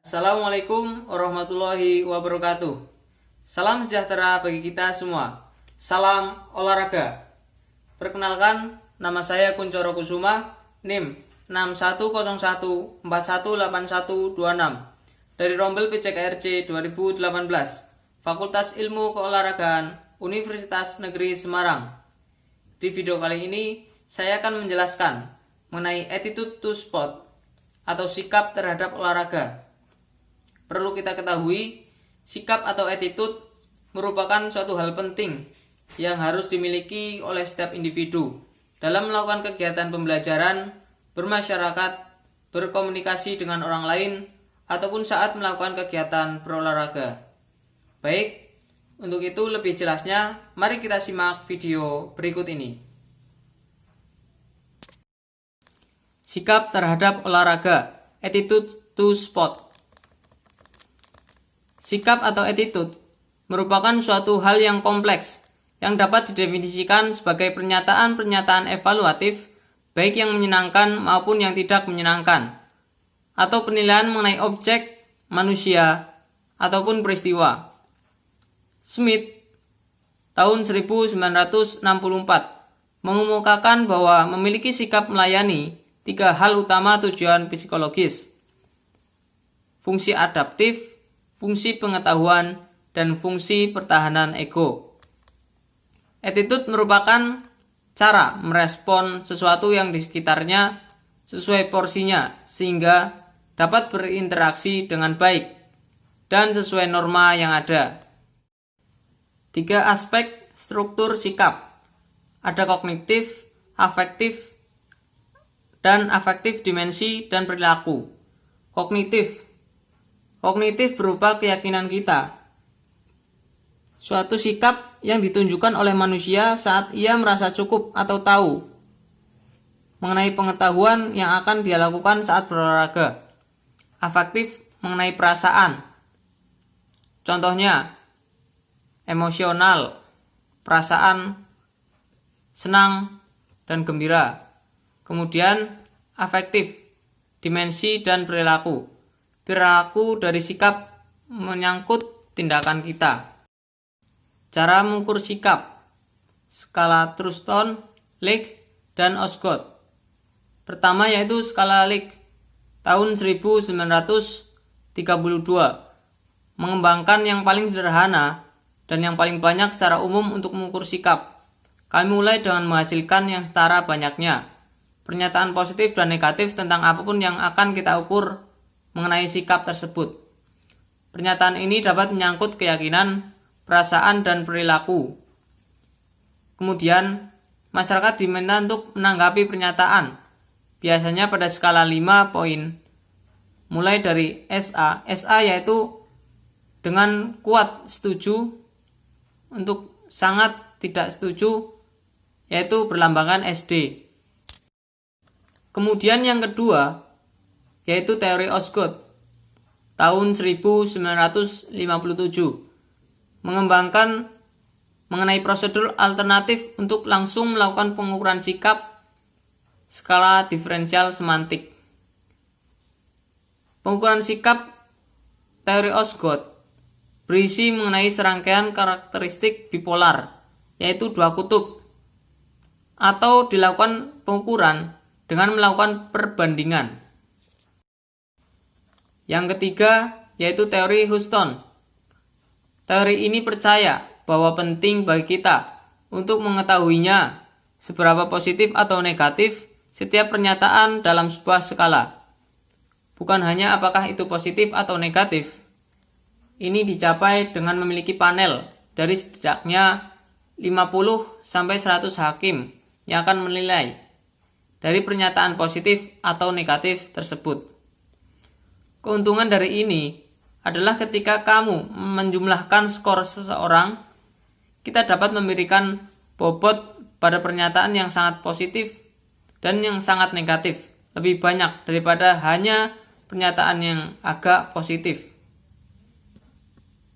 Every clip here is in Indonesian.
Assalamualaikum warahmatullahi wabarakatuh. Salam sejahtera bagi kita semua. Salam olahraga. Perkenalkan, nama saya Kuncoro Kusuma, NIM 6101418126 dari Rombel PCKRC 2018, Fakultas Ilmu Keolahragaan Universitas Negeri Semarang. Di video kali ini, saya akan menjelaskan mengenai attitude to sport atau sikap terhadap olahraga. Perlu kita ketahui, sikap atau attitude merupakan suatu hal penting yang harus dimiliki oleh setiap individu dalam melakukan kegiatan pembelajaran, bermasyarakat, berkomunikasi dengan orang lain, ataupun saat melakukan kegiatan berolahraga. Baik, untuk itu lebih jelasnya, mari kita simak video berikut ini. Sikap terhadap olahraga, attitude to sport. Sikap atau attitude merupakan suatu hal yang kompleks yang dapat didefinisikan sebagai pernyataan-pernyataan evaluatif baik yang menyenangkan maupun yang tidak menyenangkan, atau penilaian mengenai objek, manusia, ataupun peristiwa. Smith tahun 1964 mengemukakan bahwa memiliki sikap melayani 3 hal utama tujuan psikologis: fungsi adaptif, fungsi pengetahuan, dan fungsi pertahanan ego. Attitude merupakan cara merespon sesuatu yang di sekitarnya sesuai porsinya sehingga dapat berinteraksi dengan baik dan sesuai norma yang ada. 3 aspek struktur sikap. Ada kognitif, afektif, dan afektif dimensi dan perilaku. Kognitif berupa keyakinan kita. Suatu sikap yang ditunjukkan oleh manusia saat ia merasa cukup atau tahu mengenai pengetahuan yang akan dia lakukan saat berolahraga. Afektif mengenai perasaan. Contohnya, emosional, perasaan senang dan gembira. Kemudian, afektif, dimensi dan perilaku. Perilaku dari sikap menyangkut tindakan kita. Cara mengukur sikap. Skala Truston, Leake, dan Osgood. Pertama yaitu skala Leake tahun 1932, mengembangkan yang paling sederhana dan yang paling banyak secara umum untuk mengukur sikap. Kami mulai dengan menghasilkan yang setara banyaknya pernyataan positif dan negatif tentang apapun yang akan kita ukur mengenai sikap tersebut. Pernyataan ini dapat menyangkut keyakinan, perasaan, dan perilaku. Kemudian, masyarakat diminta untuk menanggapi pernyataan, biasanya pada skala 5 poin, mulai dari SA. SA yaitu dengan kuat setuju, untuk sangat tidak setuju, yaitu berlambangkan SD. Kemudian yang kedua, yaitu teori Osgood tahun 1957, mengembangkan mengenai prosedur alternatif untuk langsung melakukan pengukuran sikap, skala diferensial semantik. Pengukuran sikap teori Osgood berisi mengenai serangkaian karakteristik bipolar, yaitu 2 kutub, atau dilakukan pengukuran dengan melakukan perbandingan. Yang ketiga yaitu teori Houston. Teori ini percaya bahwa penting bagi kita untuk mengetahuinya seberapa positif atau negatif setiap pernyataan dalam sebuah skala. Bukan hanya apakah itu positif atau negatif. Ini dicapai dengan memiliki panel dari setidaknya 50-100 hakim yang akan menilai dari pernyataan positif atau negatif tersebut. Keuntungan dari ini adalah ketika kamu menjumlahkan skor seseorang, kita dapat memberikan bobot pada pernyataan yang sangat positif dan yang sangat negatif lebih banyak daripada hanya pernyataan yang agak positif.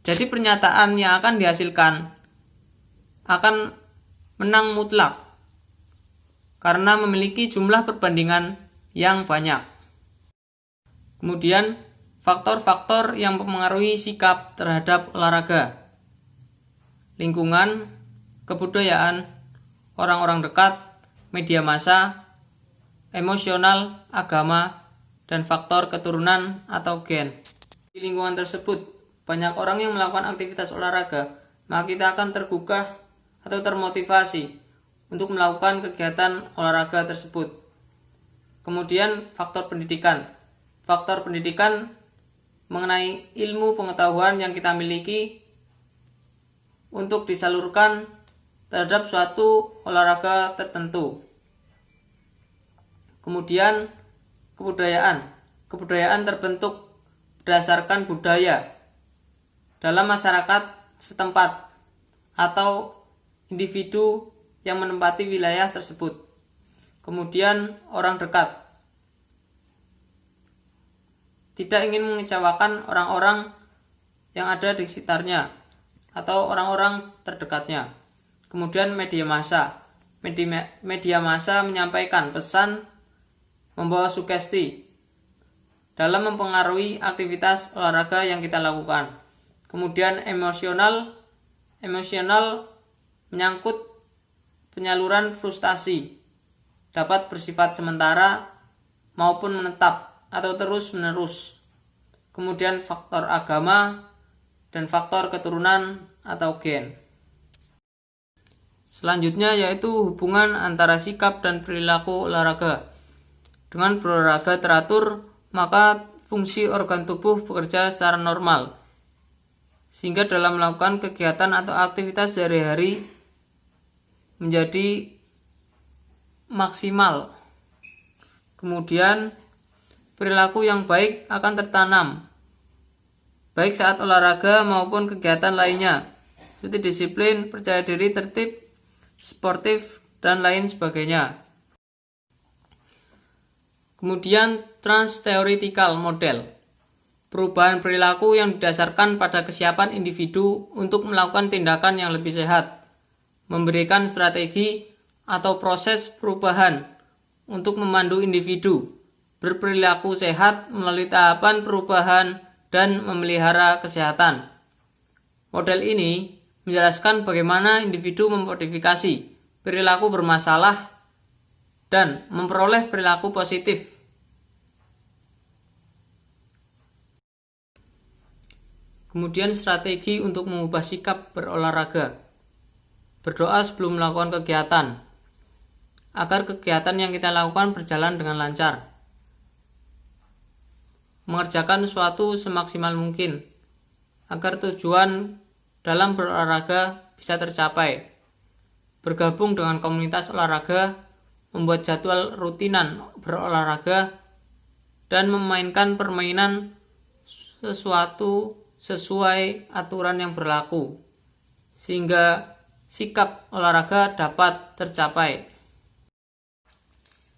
Jadi pernyataan yang akan dihasilkan akan menang mutlak karena memiliki jumlah perbandingan yang banyak. Kemudian Faktor-faktor yang mempengaruhi sikap terhadap olahraga: lingkungan, kebudayaan, orang-orang dekat, media massa, emosional, agama, dan faktor keturunan atau gen. Di lingkungan tersebut, banyak orang yang melakukan aktivitas olahraga, maka kita akan tergugah atau termotivasi untuk melakukan kegiatan olahraga tersebut. Kemudian faktor pendidikan. Faktor pendidikan mengenai ilmu pengetahuan yang kita miliki untuk disalurkan terhadap suatu olahraga tertentu. Kemudian kebudayaan. Kebudayaan terbentuk berdasarkan budaya dalam masyarakat setempat atau individu yang menempati wilayah tersebut. Kemudian orang dekat. Tidak ingin mengecewakan orang-orang yang ada di sekitarnya atau orang-orang terdekatnya. Kemudian media massa. Media massa menyampaikan pesan, membawa sugesti dalam mempengaruhi aktivitas olahraga yang kita lakukan. Kemudian emosional menyangkut penyaluran frustasi, dapat bersifat sementara maupun menetap atau terus-menerus. Kemudian faktor agama dan faktor keturunan atau gen. Selanjutnya yaitu hubungan antara sikap dan perilaku olahraga. Dengan berolahraga teratur, maka fungsi organ tubuh bekerja secara normal, sehingga dalam melakukan kegiatan atau aktivitas sehari-hari menjadi maksimal. Kemudian perilaku yang baik akan tertanam, baik saat olahraga maupun kegiatan lainnya, seperti disiplin, percaya diri, tertib, sportif, dan lain sebagainya. Kemudian trans-theoretical model, perubahan perilaku yang didasarkan pada kesiapan individu untuk melakukan tindakan yang lebih sehat, memberikan strategi atau proses perubahan untuk memandu individu berperilaku sehat melalui tahapan perubahan dan memelihara kesehatan. Model ini menjelaskan bagaimana individu memodifikasi perilaku bermasalah dan memperoleh perilaku positif. Kemudian strategi untuk mengubah sikap berolahraga. Berdoa sebelum melakukan kegiatan, agar kegiatan yang kita lakukan berjalan dengan lancar. Mengerjakan sesuatu semaksimal mungkin, agar tujuan dalam berolahraga bisa tercapai. Bergabung dengan komunitas olahraga, membuat jadwal rutinan berolahraga, dan memainkan permainan sesuatu sesuai aturan yang berlaku, sehingga sikap olahraga dapat tercapai.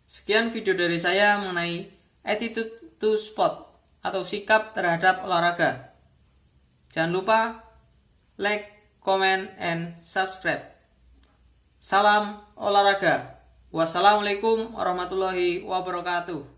Sekian video dari saya mengenai attitude to sport atau sikap terhadap olahraga. Jangan lupa like, comment, and subscribe. Salam olahraga. Wassalamualaikum warahmatullahi wabarakatuh.